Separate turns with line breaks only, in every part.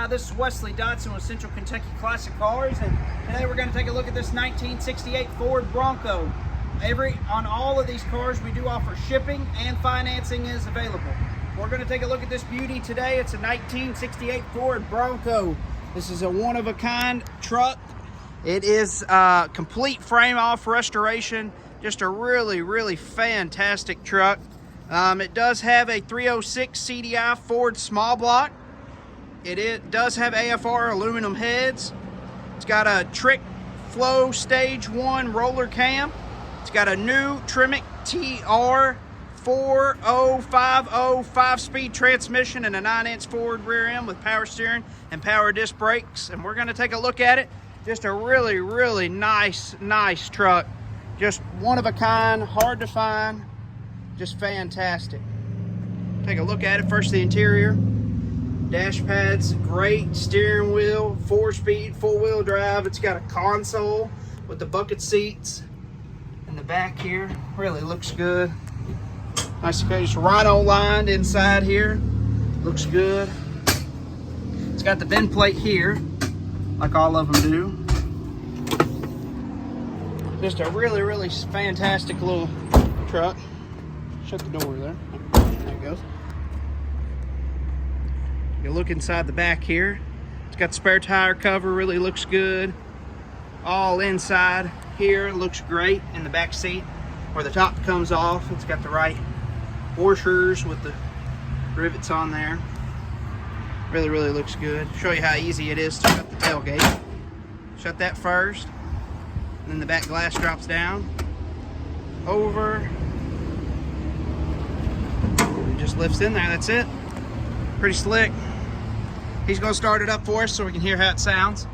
This is Wesley Dotson with Central Kentucky Classic Cars, and today we're going to take a look at this 1968 Ford Bronco. On all of these cars we do offer shipping and financing is available. We're going to take a look at this beauty today. It's a 1968 Ford Bronco. This is a one-of-a-kind truck. It is complete frame-off restoration. Just a really fantastic truck. It does have a 306 CDI Ford small block. It does have AFR aluminum heads. It's got a Trick Flow Stage 1 roller cam. It's got a new Tremec TR 4050 5-speed transmission and a 9-inch Ford rear end with power steering and power disc brakes. And we're going to take a look at it. Just a really nice truck. Just one of a kind, hard to find, just fantastic. Take a look at it. First, the interior. Dash pads, great. Steering wheel, 4-speed, 4-wheel drive. It's got a console with the bucket seats in the back here. Really looks good. Nice, just rhino lined inside here. Looks good. It's got the bend plate here, like all of them do. Just a really fantastic little truck. Shut the door there. There it goes. You look inside the back here. It's got the spare tire cover, really looks good. All inside here looks great in the back seat where the top comes off. It's got the right washers with the rivets on there. Really looks good. Show you how easy it is to shut the tailgate. Shut that first, and then the back glass drops down over. It just lifts in there. That's it. Pretty slick. He's going to start it up for us so we can hear how it sounds.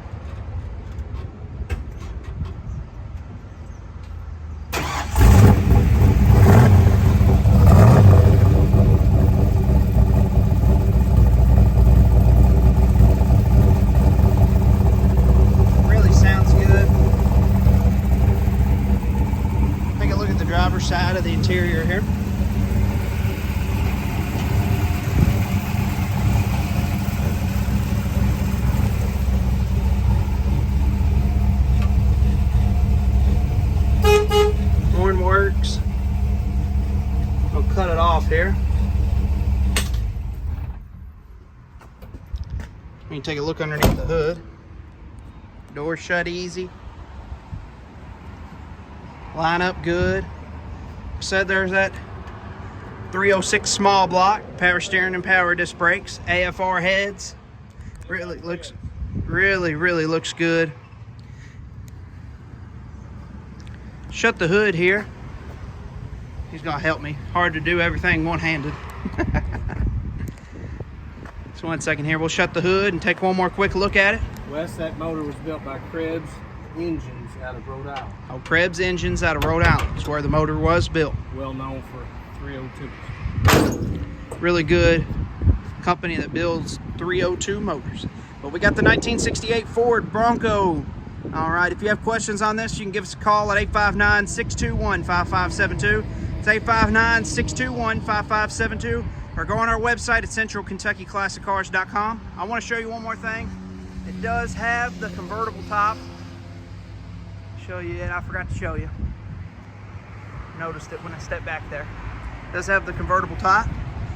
Really sounds good. Take a look at the driver's side of the interior here. Works. I'll cut it off here. You can take a look underneath the hood. Door shut easy. Line up good. Said there's that 306 small block, power steering and power disc brakes, AFR heads. Really looks good. Shut the hood here. He's gonna help me. Hard to do everything one-handed. So 1 second here. We'll shut the hood and take one more quick look at it.
Wes, that motor was built by Creb's Engines out of Rhode Island.
Oh, Krebs Engines out of Rhode Island. That's where the motor was built.
Well known for 302s.
Really good company that builds 302 motors. But we got the 1968 Ford Bronco. All right, if you have questions on this, you can give us a call at 859-621-5572. It's 859-621-5572, or go on our website at centralkentuckyclassiccars.com. I want to show you one more thing. It does have the convertible top. Show you it. I forgot to show you. Noticed it when I stepped back there. It does have the convertible top.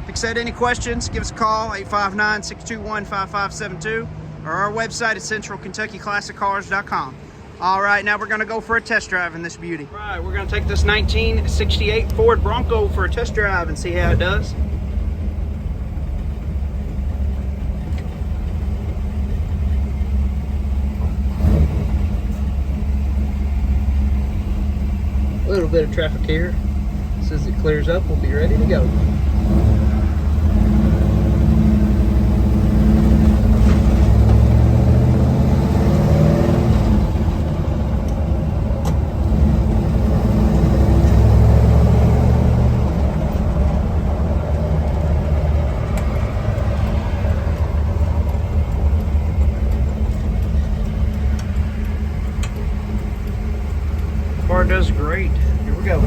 If you said any questions, give us a call, 859-621-5572. or our website at centralkentuckyclassiccars.com. All right, now we're going to go for a test drive in this beauty. All right, we're going to take this 1968 Ford Bronco for a test drive and see how it does. A little bit of traffic here. As soon as it clears up, we'll be ready to go. Car does great. Here we go.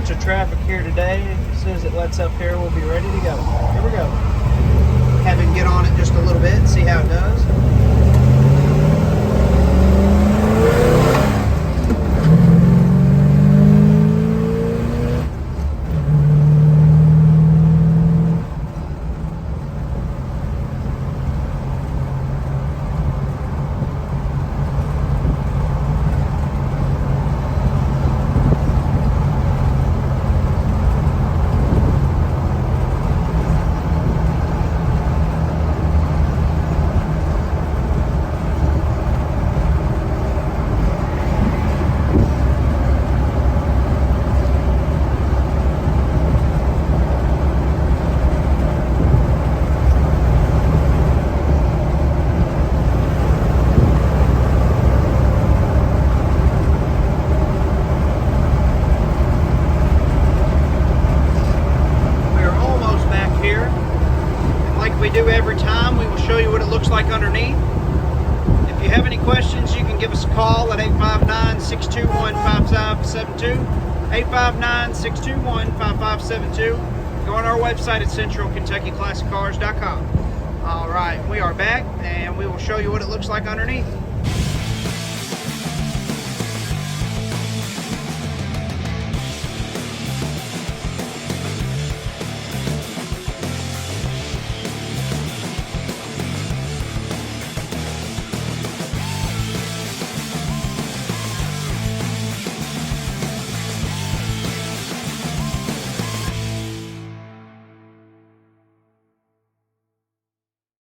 bunch of traffic here today. As soon as it lets up here, we'll be ready to go. Here we go. Have him get on it just a little bit and see how it does. We do every time. We will show you what it looks like underneath. If you have any questions, you can give us a call at 859-621-5572. 859-621-5572. Go on our website at centralkentuckyclassiccars.com. All right, we are back and we will show you what it looks like underneath.